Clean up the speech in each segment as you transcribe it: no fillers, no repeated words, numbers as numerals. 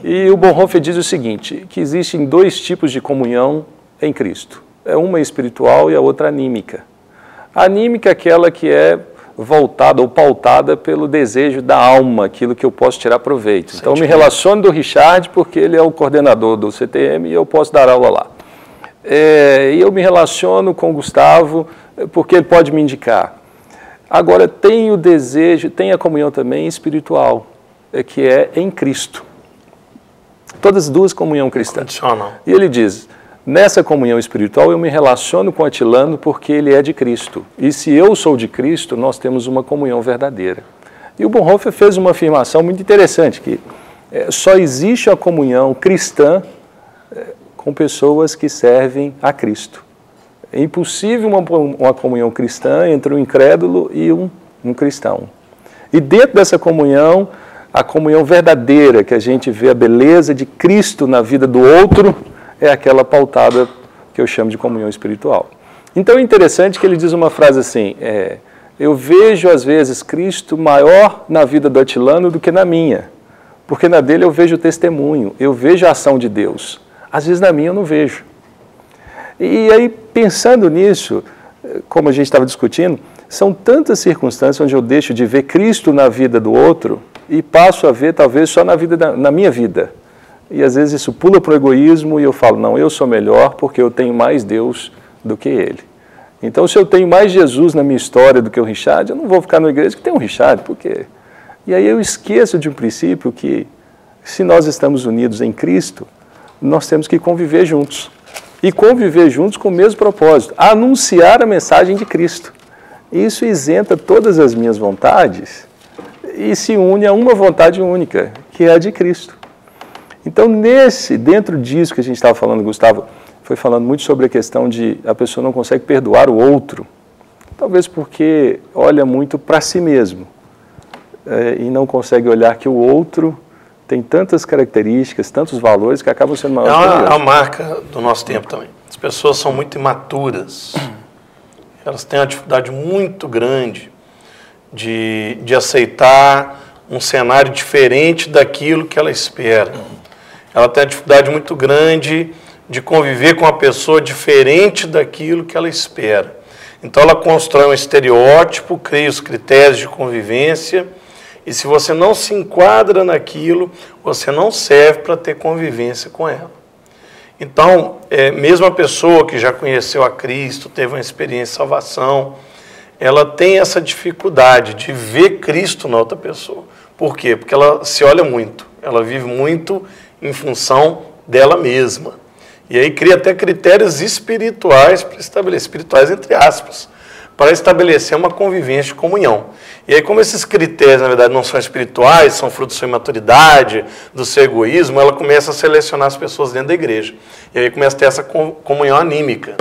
E o Bonhoeffer diz o seguinte, que existem dois tipos de comunhão em Cristo. Uma espiritual e a outra anímica. A anímica é aquela que é voltada ou pautada pelo desejo da alma, aquilo que eu posso tirar proveito. Então, eu me relaciono do Richard porque ele é o coordenador do CTM e eu posso dar aula lá. E eu me relaciono com o Gustavo porque ele pode me indicar. Agora, tem o desejo, tem a comunhão também espiritual, que é em Cristo. Todas as duas comunhão cristã. E ele diz, nessa comunhão espiritual eu me relaciono com Atilano porque ele é de Cristo. E se eu sou de Cristo, nós temos uma comunhão verdadeira. E o Bonhoeffer fez uma afirmação muito interessante, que só existe a comunhão cristã com pessoas que servem a Cristo. É impossível uma comunhão cristã entre um incrédulo e um cristão. E dentro dessa comunhão, a comunhão verdadeira, que a gente vê a beleza de Cristo na vida do outro, é aquela pautada que eu chamo de comunhão espiritual. Então é interessante que ele diz uma frase assim, eu vejo às vezes Cristo maior na vida do Atilano do que na minha, porque na dele eu vejo o testemunho, eu vejo a ação de Deus. Às vezes na minha eu não vejo. E aí, pensando nisso, como a gente estava discutindo, são tantas circunstâncias onde eu deixo de ver Cristo na vida do outro e passo a ver talvez só na minha vida. E às vezes isso pula para o egoísmo e eu falo, não, eu sou melhor porque eu tenho mais Deus do que ele. Então, se eu tenho mais Jesus na minha história do que o Richard, eu não vou ficar na igreja que tem um Richard, por quê? E aí eu esqueço de um princípio que, se nós estamos unidos em Cristo, nós temos que conviver juntos. E conviver juntos com o mesmo propósito, anunciar a mensagem de Cristo. Isso isenta todas as minhas vontades e se une a uma vontade única, que é a de Cristo. Então, dentro disso que a gente estava falando, Gustavo, foi falando muito sobre a questão de a pessoa não consegue perdoar o outro, talvez porque olha muito para si mesmo e não consegue olhar que o outro tem tantas características, tantos valores que acabam sendo maiores que ele. É uma marca do nosso tempo também. As pessoas são muito imaturas. Elas têm uma dificuldade muito grande de aceitar um cenário diferente daquilo que ela espera. Ela tem uma dificuldade muito grande de conviver com uma pessoa diferente daquilo que ela espera. Então ela constrói um estereótipo, cria os critérios de convivência, e se você não se enquadra naquilo, você não serve para ter convivência com ela. Então, mesmo a pessoa que já conheceu a Cristo, teve uma experiência de salvação, ela tem essa dificuldade de ver Cristo na outra pessoa. Por quê? Porque ela se olha muito, ela vive muito em função dela mesma. E aí cria até critérios espirituais para estabelecer, espirituais entre aspas, para estabelecer uma convivência de comunhão. E aí, como esses critérios, na verdade, não são espirituais, são fruto da sua imaturidade, do seu egoísmo, ela começa a selecionar as pessoas dentro da igreja. E aí começa a ter essa comunhão anímica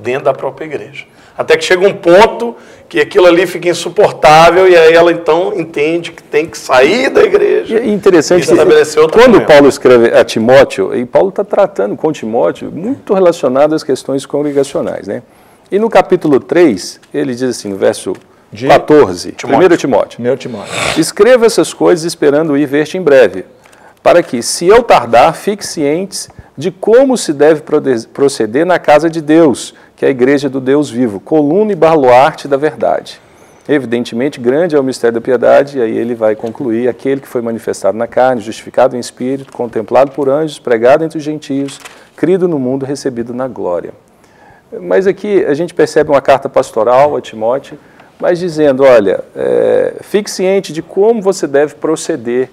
dentro da própria igreja. Até que chega um ponto que aquilo ali fica insuportável e aí ela então entende que tem que sair da igreja. E é interessante e estabelecer outra quando comunhão. Paulo escreve a Timóteo, e Paulo está tratando com Timóteo muito relacionado às questões congregacionais, né? E no capítulo 3, ele diz assim, no verso 14, 1 Timóteo. Escreva essas coisas esperando ir ver-te em breve, para que, se eu tardar, fique cientes de como se deve proceder na casa de Deus, que é a igreja do Deus vivo, coluna e baluarte da verdade. Evidentemente, grande é o mistério da piedade, e aí ele vai concluir, aquele que foi manifestado na carne, justificado em espírito, contemplado por anjos, pregado entre os gentios, crido no mundo, recebido na glória. Mas aqui a gente percebe uma carta pastoral a Timóteo, mas dizendo, olha, fique ciente de como você deve proceder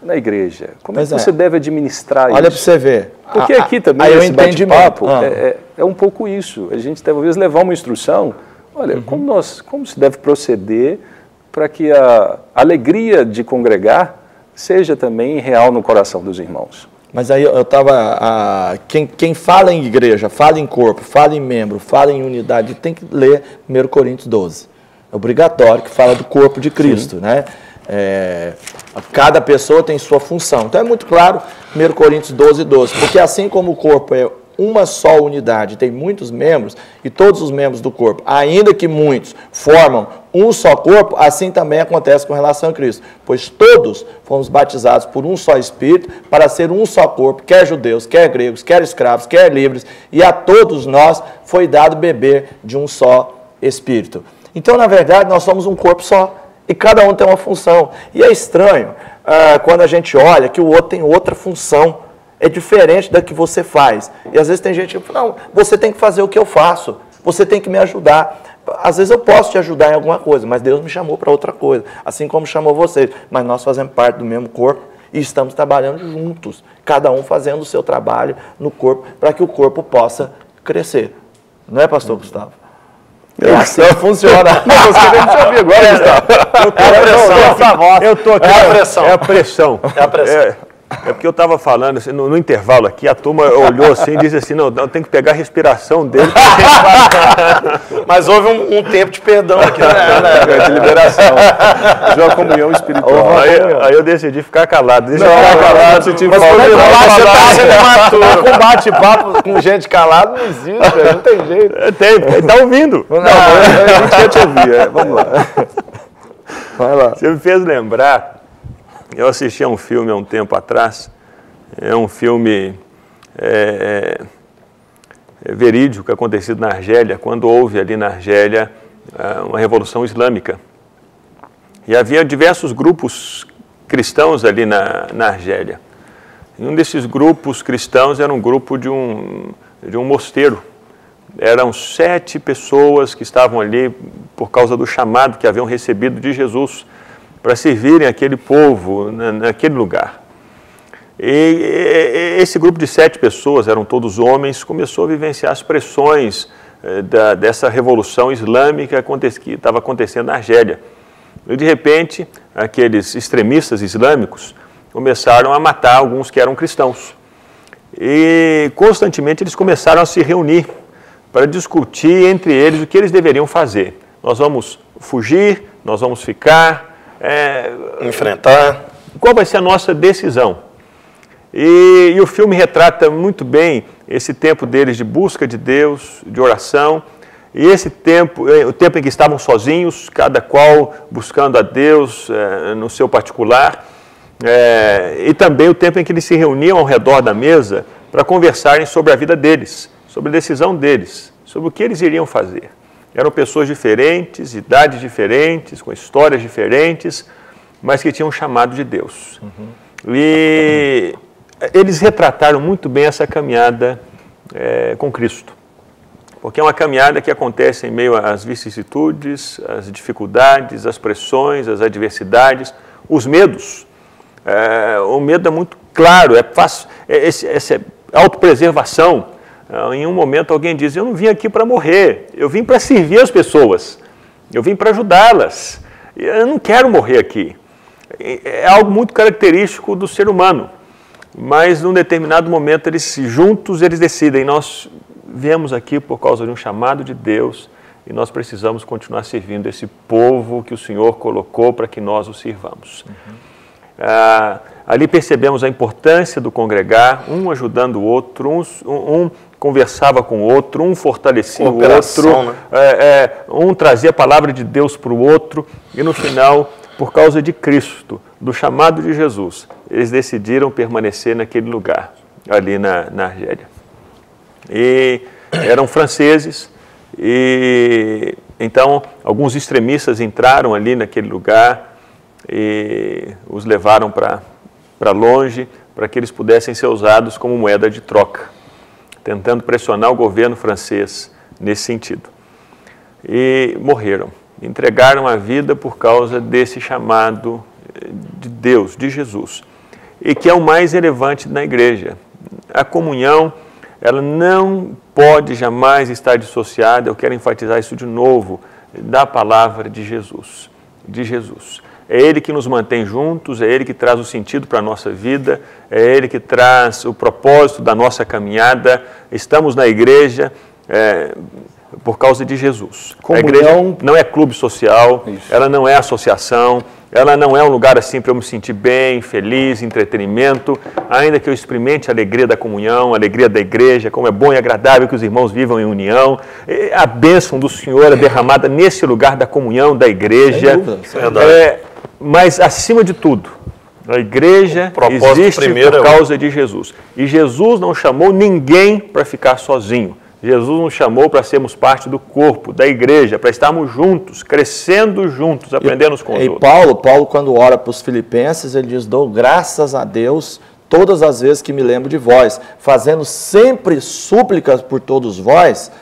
na igreja, como é que você deve administrar isso. Olha para você ver. Porque aqui também esse bate-papo é um pouco isso. A gente talvez levar uma instrução, olha, como se deve proceder para que a alegria de congregar seja também real no coração dos irmãos. Mas aí eu estava... Quem fala em igreja, fala em corpo, fala em membro, fala em unidade, tem que ler 1 Coríntios 12. É obrigatório, que fala do corpo de Cristo, né? Cada pessoa tem sua função. Então é muito claro, 1 Coríntios 12, 12. Porque assim como o corpo é uma só unidade, tem muitos membros, e todos os membros do corpo, ainda que muitos, formam um só corpo, assim também acontece com relação a Cristo. Pois todos fomos batizados por um só Espírito para ser um só corpo, quer judeus, quer gregos, quer escravos, quer livres, e a todos nós foi dado beber de um só Espírito. Então, na verdade, nós somos um corpo só, e cada um tem uma função. E é estranho quando a gente olha que o outro tem outra função, é diferente da que você faz. E às vezes tem gente que fala, não, você tem que fazer o que eu faço, você tem que me ajudar. Às vezes eu posso te ajudar em alguma coisa, mas Deus me chamou para outra coisa, assim como chamou vocês. Mas nós fazemos parte do mesmo corpo e estamos trabalhando juntos, cada um fazendo o seu trabalho no corpo, para que o corpo possa crescer. Não é, pastor Gustavo? É assim que funciona. Não, você tem que te ouvir agora, Gustavo. Eu estou aqui. É a pressão. É a pressão. É a pressão. É porque eu estava falando, assim, no intervalo aqui, a turma olhou assim e disse assim, não, tem que pegar a respiração dele. Mas houve um tempo de perdão aqui, né? De liberação, de uma comunhão espiritual. Aí eu decidi ficar calado. Deixa eu ficar calado, você Mas você está sendo imaturo. Com bate-papo com gente calada não existe, velho, não tem jeito. Está ouvindo. Não, a gente quer te ouvir, vamos lá. Vai lá. Você me fez lembrar, eu assisti a um filme há um tempo atrás, é um filme verídico acontecido na Argélia, quando houve ali na Argélia uma revolução islâmica. E havia diversos grupos cristãos ali na Argélia. E um desses grupos cristãos era um grupo de um mosteiro. Eram 7 pessoas que estavam ali por causa do chamado que haviam recebido de Jesus para servirem aquele povo naquele lugar. E esse grupo de 7 pessoas, eram todos homens, começou a vivenciar as pressões dessa revolução islâmica que estava acontecendo na Argélia. E, de repente, aqueles extremistas islâmicos começaram a matar alguns que eram cristãos. E, constantemente, eles começaram a se reunir para discutir entre eles o que eles deveriam fazer. Nós vamos fugir, nós vamos ficar... enfrentar. Qual vai ser a nossa decisão? E o filme retrata muito bem esse tempo deles de busca de Deus, de oração, e esse tempo, o tempo em que estavam sozinhos, cada qual buscando a Deus no seu particular, e também o tempo em que eles se reuniam ao redor da mesa para conversarem sobre a vida deles, sobre a decisão deles, sobre o que eles iriam fazer. Eram pessoas diferentes, idades diferentes, com histórias diferentes, mas que tinham um chamado de Deus. E eles retrataram muito bem essa caminhada com Cristo. Porque é uma caminhada que acontece em meio às vicissitudes, às dificuldades, às pressões, às adversidades, os medos. O medo é muito claro, essa autopreservação. Em um momento alguém diz, eu não vim aqui para morrer, eu vim para servir as pessoas, eu vim para ajudá-las, eu não quero morrer aqui. É algo muito característico do ser humano, mas num determinado momento juntos eles decidem, nós viemos aqui por causa de um chamado de Deus e nós precisamos continuar servindo esse povo que o Senhor colocou para que nós o sirvamos. Ali percebemos a importância do congregar, um ajudando o outro, um conversava com o outro, um fortalecia o outro, né? Um trazia a palavra de Deus para o outro, e no final, por causa de Cristo, do chamado de Jesus, eles decidiram permanecer naquele lugar, ali na Argélia. E eram franceses, e então alguns extremistas entraram ali naquele lugar e os levaram para longe, para que eles pudessem ser usados como moeda de troca, tentando pressionar o governo francês nesse sentido. E morreram, entregaram a vida por causa desse chamado de Deus, de Jesus, e que é o mais relevante na igreja. A comunhão, ela não pode jamais estar dissociada, eu quero enfatizar isso de novo, da palavra de Jesus, de Jesus. É Ele que nos mantém juntos, é Ele que traz o sentido para a nossa vida, é Ele que traz o propósito da nossa caminhada. Estamos na igreja, por causa de Jesus. Comunhão... A igreja não é clube social, ela não é associação, ela não é um lugar assim para eu me sentir bem, feliz, entretenimento, ainda que eu experimente a alegria da comunhão, a alegria da igreja, como é bom e agradável que os irmãos vivam em união. A bênção do Senhor é derramada nesse lugar da comunhão, da igreja. Mas, acima de tudo, a igreja existe por causa de Jesus. E Jesus não chamou ninguém para ficar sozinho. Jesus nos chamou para sermos parte do corpo, da igreja, para estarmos juntos, crescendo juntos, aprendendo uns com os outros. E Paulo, quando ora para os filipenses, ele diz: dou graças a Deus todas as vezes que me lembro de vós, fazendo sempre súplicas por todos vós,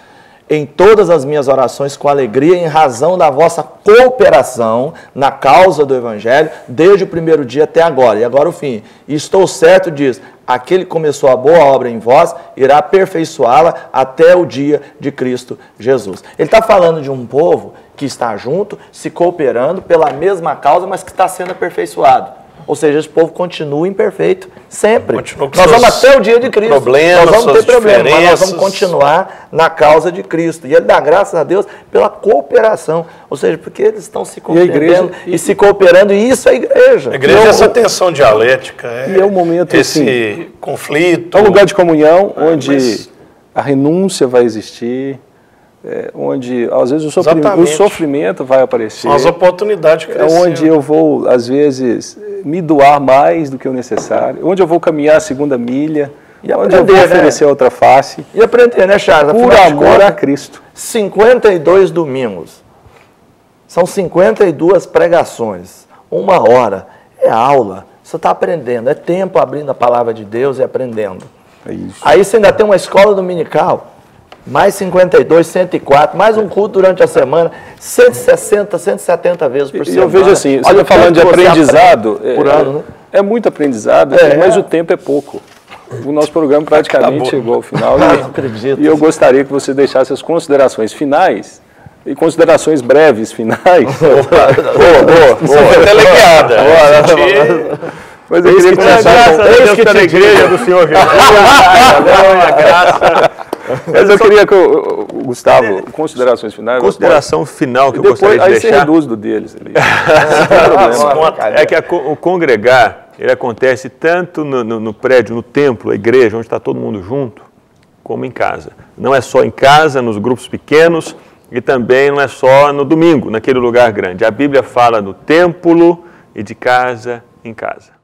em todas as minhas orações com alegria, em razão da vossa cooperação na causa do Evangelho, desde o primeiro dia até agora. E agora o fim. E estou certo disso. Aquele que começou a boa obra em vós, irá aperfeiçoá-la até o dia de Cristo Jesus. Ele está falando de um povo que está junto, se cooperando pela mesma causa, mas que está sendo aperfeiçoado. Ou seja, esse povo continua imperfeito, sempre. Nós vamos até o dia de Cristo. Nós vamos ter problemas, mas nós vamos continuar na causa de Cristo. E ele dá graças a Deus pela cooperação. Ou seja, porque eles estão se compreendendo e se cooperando, e isso é a igreja. A igreja é essa tensão dialética, e é um momento, esse assim, conflito. É um lugar de comunhão onde a renúncia vai existir, onde às vezes o sofrimento vai aparecer. São as oportunidades de crescer. É onde eu vou, às vezes, me doar mais do que o necessário, onde eu vou caminhar a segunda milha, e onde eu vou oferecer outra face. E aprender, né, Charles? Por amor a Cristo. 52 domingos. São 52 pregações. 1 hora. É aula. Você está aprendendo. É tempo abrindo a palavra de Deus e aprendendo. É isso. Aí você ainda tem uma escola dominical. Mais 52, 104, mais um culto durante a semana, 160, 170 vezes por semana. Eu vejo assim, você está falando de aprendizado, por ano, né? É muito aprendizado, mas o tempo é pouco. O nosso programa praticamente chegou ao final. E eu gostaria que você deixasse as considerações finais, e considerações breves finais. Você foi teleguiada. Mas eu queria começar com Deus que a igreja do Senhor Jesus. A graça. Mas eu queria que o Gustavo, considerações finais. Consideração final que eu gostaria de deixar. Aí você reduz do deles. É que o congregar, ele acontece tanto no prédio, no templo, a igreja, onde está todo mundo junto, como em casa. Não é só em casa, nos grupos pequenos, e também não é só no domingo, naquele lugar grande. A Bíblia fala do templo e de casa em casa.